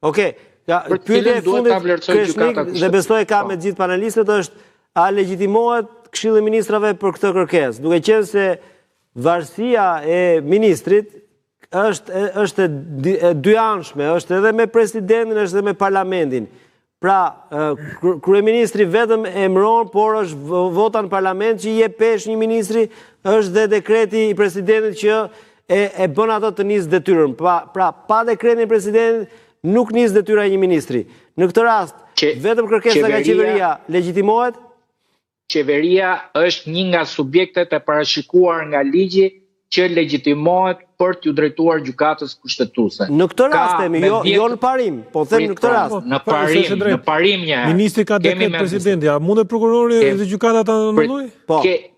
Okej, pyetja e fundit Kreshnik dhe besoj ka me gjithë panelistët është a legjitimohet Këshilli i Ministrave për këtë kërkesë, duke qenë se varësia e ministrit është e dyanshme, është edhe me presidentin, është edhe me parlamentin. Pra, kryeministri vetëm emëron, por është vota në parlament që i jep pesh një ministri, është dhe dekreti i presidentit që e bën ato të nisë detyrën. Pra, pa dekretin e presidentit nuk nisë detyra e një ministri. Në këtë rast, vetëm kërkesa nga qeveria legjitimohet? Qeveria është një nga subjektet e parashikuar nga ligji që legjitimohet për t'ju drejtuar gjykatës kushtetuese. Në këtë rast temi, jo në parim, po them në këtë rast. Në parim një. Ministri ka dekret presidenti, a mund e prokurori dhe gjykata ta anulloj?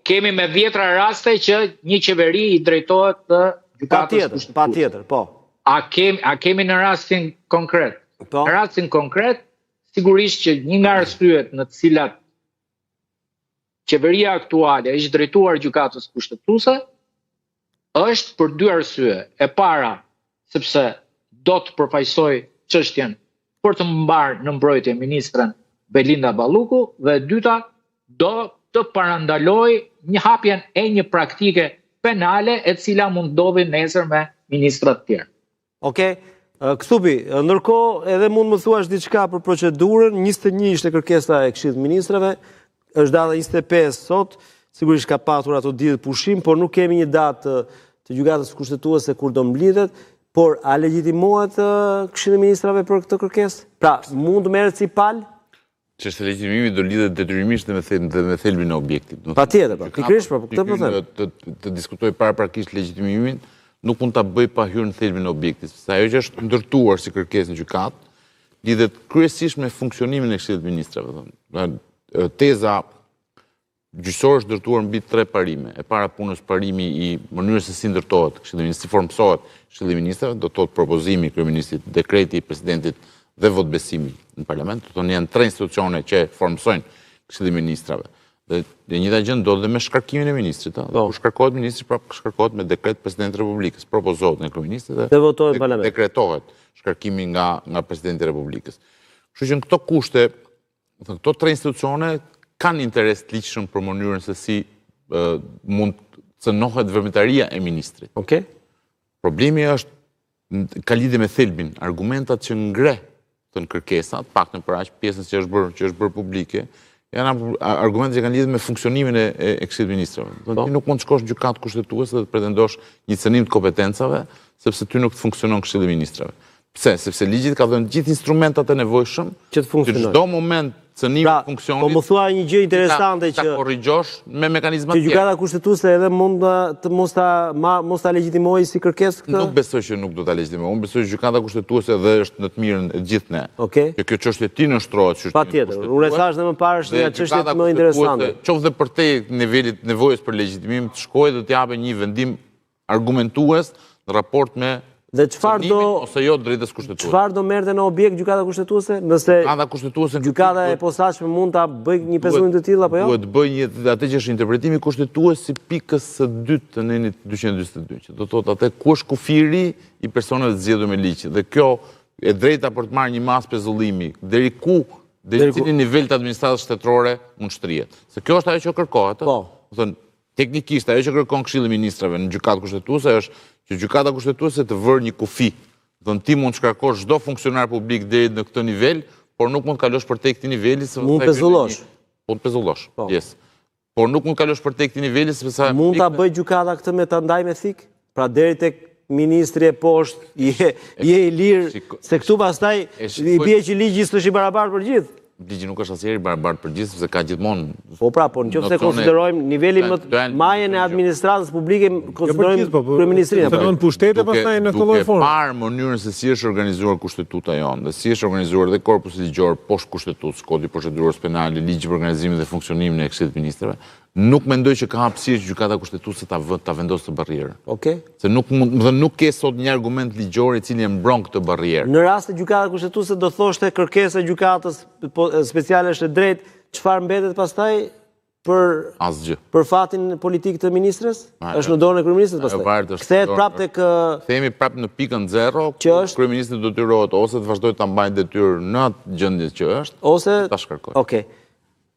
Kemi me 10 raste që një qeveri i drejtohet të gjykatës kushtetuese. Patjetër, po. A kemi në rastin konkret? Në rastin konkret, sigurisht që një nga arsyet në të cilat qeveria aktuale është drejtuar gjykatës kushtetuese është për dy arsye. E para, sepse do të përfaqësoj çështjen për të mbarë në mbrojtje ministren Belinda Balluku, dhe e dyta, do të parandaloj një hapjen e një praktike penale e cila mund ndodhi nesër me ministrat të tjerë. Okej. Kthupi, ndërkohë edhe mund më thuash diçka për procedurën. 21 ishte kërkesa e Këshillit të Ministrave, është data 25 sot, sigurisht ka patur ato ditë pushim, por nuk kemi një datë të gjykatës kushtetuese kur do mblidhet, por a legjitimohet Këshilli i Ministrave për këtë kërkesë? Pra, mund të merret si palë? Çështja e legjitimimit do lidhet detyrimisht me thelbin e objektit. Patjetër, pikërisht, po këtë po them. Të diskutoj paraprakisht legjitimimin, nuk mund ta bëj pa hyrë në thelbin e objektit, sepse ajo që është ndërtuar si kërkesë në gjykatë lidhet kryesisht me funksionimin e Këshillit të Ministrave. Teza gjyqësore është ndërtuar mbi 3 parime. E para punës parimi i mënyrës se si ndërtohet Këshilli i Ministrave, si formsohet Këshilli i Ministrave, do të thotë propozimi i kryeministit, dekreti i presidentit dhe votbesimi në parlament. Do të thonë janë 3 institucione që formsojnë Këshillin e Ministrave. Dhe njëjta gjë ndodh dhe me shkarkimin e ministrit. Kur shkarkohet ministri, prapë shkarkohet me dekret presidentit të Republikës, propozohet nga kryeministri dhe votohet në parlament. Dekretohet shkarkimi nga presidenti i Republikës. Kështu që në këto kushte, këto 3 institucione kanë interes të ligjshëm për mënyrën se si mund të cënohet vërmetaria e ministrit. Okej. Problemi është ka lidhje me thelbin, argumentat që ngre të kërkesat, paktën për aq pjesën që është bërë publike, janë argumente që kanë lidhje me funksionimin e Këshillit të Ministrave. Ti nuk mund të shkosh në gjykatë kushtetuese dhe të pretendosh një cënim të kompetencave, sepse ty nuk të funksionon Këshilli i Ministrave. Pse? Sepse ligji ka dhënë gjithë instrumentat e nevojshëm që të funksionojë. Çdo moment cënimi funksionit. Po më thua një gjë interesante që ta korrigjosh me mekanizma të tjerë. Që gjykata kushtetuese edhe mund të mos ta legjitimojë si kërkesë këtë? Nuk besoj që nuk do ta legjitimojë. Unë besoj që gjykata kushtetuese edhe është në të mirën e gjithë ne. Okej. Që kjo çështje ti nënshtrohet çështja. Patjetër. Unë e thash edhe më parë është një çështje më interesante. Qoftë për te nivelit nevojës për legjitimim të shkojë dhe të japë një vendim argumentues në raport me dhe çfarë do ose jo drejtës kushtetuese. Çfarë do merrte në objekt gjykata kushtetuese? Nëse gjykata e posaçme mund ta bëj një pezullim të tillë apo jo? Duhet bëj atë që është interpretimi kushtetues si pikës së dytë të nenit 242, që do thotë atë ku është kufiri i personave të zgjedhur me ligj. Dhe kjo e drejta për të marrë një mas pezullimi deri cilin nivel të administratës shtetërore mund shtrihet. Se kjo është ajo që kërkohet. Po. Do thënë teknikisht ajo që kërkon Këshilli i Ministrave në gjykatë kushtetuese është që gjykata kushtetuese të vërë një kufi. Do të ti mund të shkarkosh çdo funksionar publik deri në këtë nivel, por nuk mund të kalosh përtej këtij niveli se mund pezullosh. Mund pezullosh. Yes. Por nuk mund të kalosh përtej këtij niveli sepse mund ta bëj gjykata këtë me ta ndaj me thik? Pra deri tek ministri e poshtë je i lirë se këtu pastaj i bie që ligji s'është i barabartë për gjithë. Ligji nuk është asnjëherë i barabartë për gjithë sepse ka gjithmonë. Po pra, po nëse konsiderojmë nivelin më majën e administratës publike, konsiderojmë kryeministrinë. Do të pushtete pastaj në këtë lloj forme. Duke parë mënyrën se si është organizuar kushtetuta jonë dhe si është organizuar dhe korpusi ligjor poshtë kushtetutës, kodi i procedurës penale, ligji për organizimin dhe funksionimin e Këshillit të Ministrave, nuk mendoj që ka hapësirë që gjykata kushtetuese ta vendosë këtë barrierë. Okej. Se nuk ke sot një argument ligjor i cili e mbron këtë barrierë. Në rast të gjykata kushtetuese do thoshte kërkesa e gjykatës speciale është e drejtë, çfarë mbetet pastaj? për fatin politik të ministrës? Është në dorën e kryeministrit pastaj? Kthehet prapë tek themi prapë në pikën 0, kryeministri do detyrohet ose të vazhdojë ta mbajë detyrë në atë gjendje që është, ose ta shkarkojë. Okej.